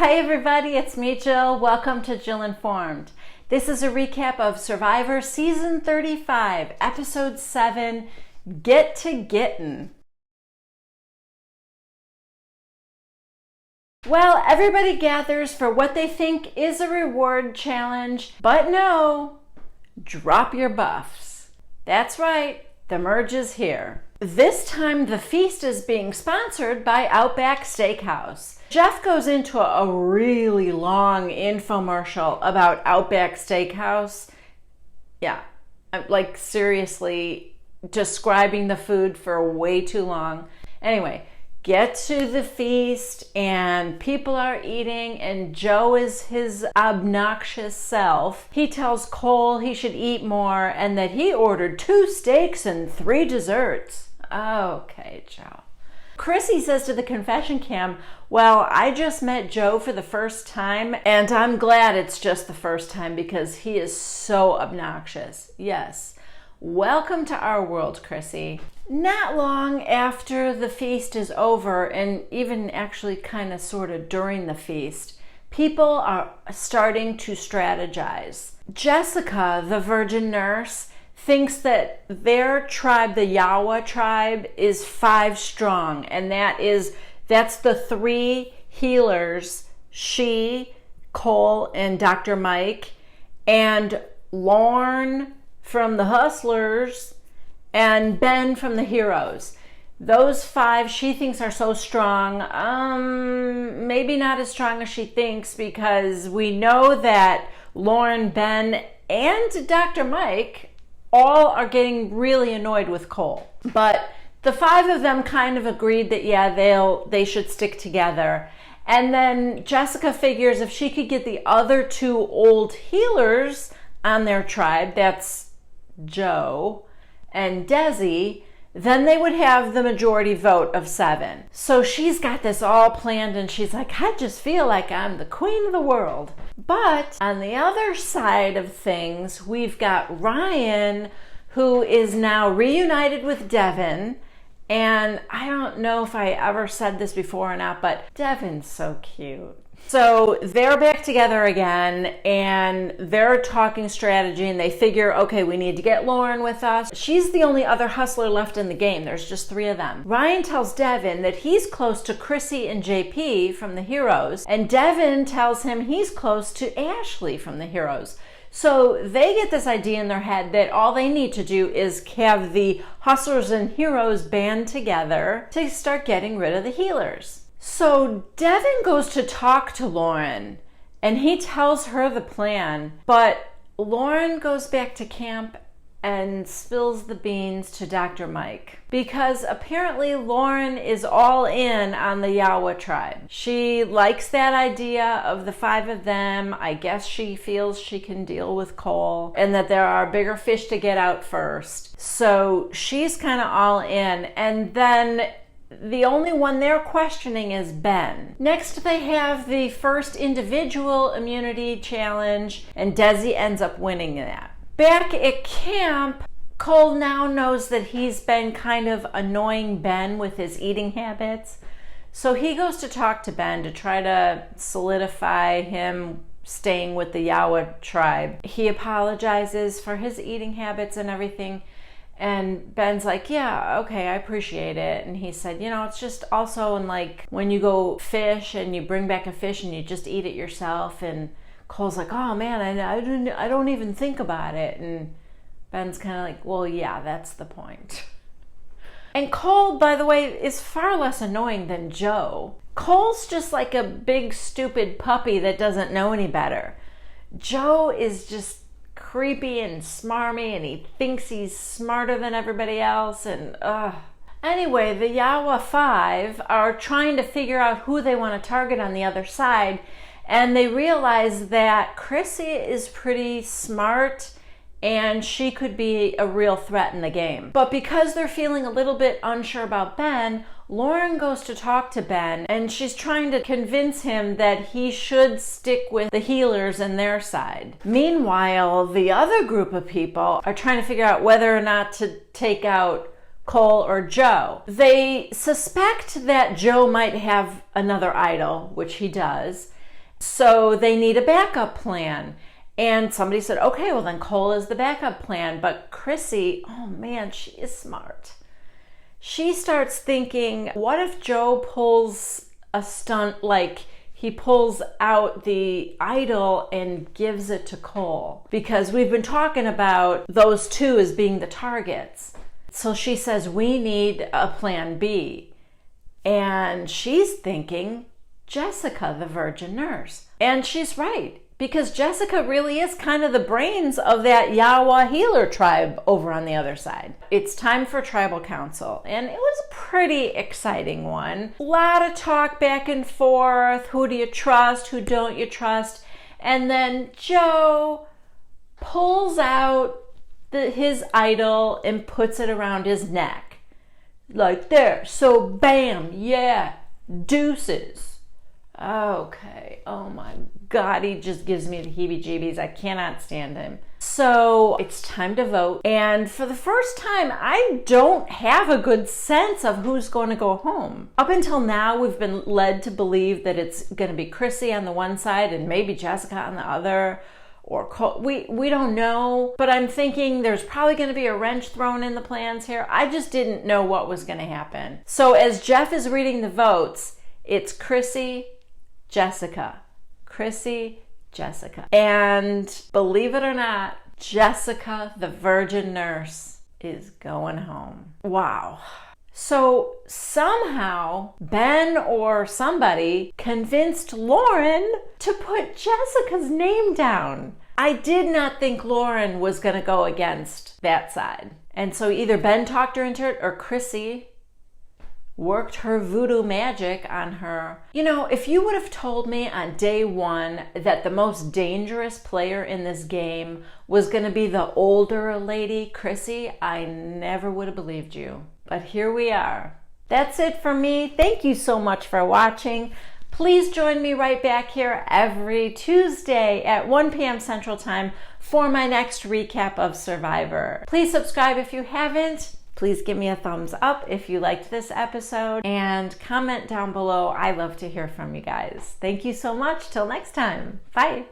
Hi everybody, it's me Jill. Welcome to Jill Informed. This is a recap of Survivor Season 35, Episode 7, Get to Gettin. Well, everybody gathers for what they think is a reward challenge, but no, drop your buffs. That's right, the merge is here. This time the feast is being sponsored by Outback Steakhouse. Jeff goes into a really long infomercial about Outback Steakhouse. Yeah, like seriously describing the food for way too long. Anyway, get to the feast and people are eating and Joe is his obnoxious self. He tells Cole he should eat more and that he ordered 2 steaks and 3 desserts. Okay, Joe. Chrissy says to the confession cam, well, I just met Joe for the first time and I'm glad it's just the first time because he is so obnoxious. Yes. Welcome to our world, Chrissy. Not long after the feast is over, and even actually kind of sort of during the feast, people are starting to strategize. Jessica, the virgin nurse, thinks that their tribe, the Yawa tribe, is 5 strong, and that's the 3 healers, she, Cole, and Dr. Mike, and Lorne from the Hustlers, and Ben from the Heroes. Those 5 she thinks are so strong, maybe not as strong as she thinks, because we know that Lauren, Ben, and Dr. Mike all are getting really annoyed with Cole. But the 5 of them kind of agreed that, yeah, they should stick together. And then Jessica figures if she could get the other 2 old healers on their tribe, that's Joe and Desi, then they would have the majority vote of 7. So she's got this all planned and she's like, I just feel like I'm the queen of the world. But on the other side of things, we've got Ryan, who is now reunited with Devin. And I don't know if I ever said this before or not, but Devin's so cute. So they're back together again and they're talking strategy and they figure, okay, we need to get Lauren with us. She's the only other hustler left in the game. There's just 3 of them. Ryan tells Devin that he's close to Chrissy and JP from the Heroes, and Devin tells him he's close to Ashley from the Heroes. So they get this idea in their head that all they need to do is have the Hustlers and Heroes band together to start getting rid of the healers. So Devin goes to talk to Lauren and he tells her the plan, but Lauren goes back to camp and spills the beans to Dr. Mike because apparently Lauren is all in on the Yawa tribe. She likes that idea of the 5 of them. I guess she feels she can deal with Cole and that there are bigger fish to get out first. So she's kind of all in, and then the only one they're questioning is Ben. Next, they have the first individual immunity challenge, and Desi ends up winning that. Back at camp, Cole now knows that he's been kind of annoying Ben with his eating habits. So he goes to talk to Ben to try to solidify him staying with the Yawa tribe. He apologizes for his eating habits and everything. And Ben's like, yeah, okay, I appreciate it. And he said, it's just also in like when you go fish and you bring back a fish and you just eat it yourself. And Cole's like, oh man, I don't even think about it. And Ben's kind of like, well, yeah, that's the point. And Cole, by the way, is far less annoying than Joe. Cole's just like a big stupid puppy that doesn't know any better. Joe is just creepy and smarmy and he thinks he's smarter than everybody else and Anyway, the Yawa 5 are trying to figure out who they want to target on the other side, and they realize that Chrissy is pretty smart and she could be a real threat in the game. But because they're feeling a little bit unsure about Ben, Lauren goes to talk to Ben and she's trying to convince him that he should stick with the healers and their side. Meanwhile, the other group of people are trying to figure out whether or not to take out Cole or Joe. They suspect that Joe might have another idol, which he does, So they need a backup plan. And somebody said, okay, well then Cole is the backup plan. But Chrissy, oh man, she is smart. She starts thinking, what if Joe pulls a stunt like he pulls out the idol and gives it to Cole? Because we've been talking about those two as being the targets. So she says, we need a plan B. And she's thinking Jessica, the virgin nurse. And she's right, because Jessica really is kind of the brains of that Yawa healer tribe over on the other side. It's time for tribal council, and it was a pretty exciting one. A lot of talk back and forth. Who do you trust? Who don't you trust? And then Joe pulls out his idol and puts it around his neck. Like there. So bam, yeah, deuces. Okay, oh my God, he just gives me the heebie-jeebies. I cannot stand him. So it's time to vote. And for the first time, I don't have a good sense of who's going to go home. Up until now, we've been led to believe that it's going to be Chrissy on the one side and maybe Jessica on the other. Or Cole. We don't know, but I'm thinking there's probably going to be a wrench thrown in the plans here. I just didn't know what was going to happen. So as Jeff is reading the votes, it's Chrissy, Jessica, Chrissy, Jessica. And believe it or not, Jessica, the virgin nurse, is going home. Wow. So somehow Ben or somebody convinced Lauren to put Jessica's name down. I did not think Lauren was going to go against that side. And so either Ben talked her into it or Chrissy worked her voodoo magic on her. You know, if you would have told me on day one that the most dangerous player in this game was going to be the older lady, Chrissy, I never would have believed you. But here we are. That's it for me. Thank you so much for watching. Please join me right back here every Tuesday at 1 p.m. Central Time for my next recap of Survivor. Please subscribe if you haven't. Please give me a thumbs up if you liked this episode and comment down below. I love to hear from you guys. Thank you so much. Till next time. Bye.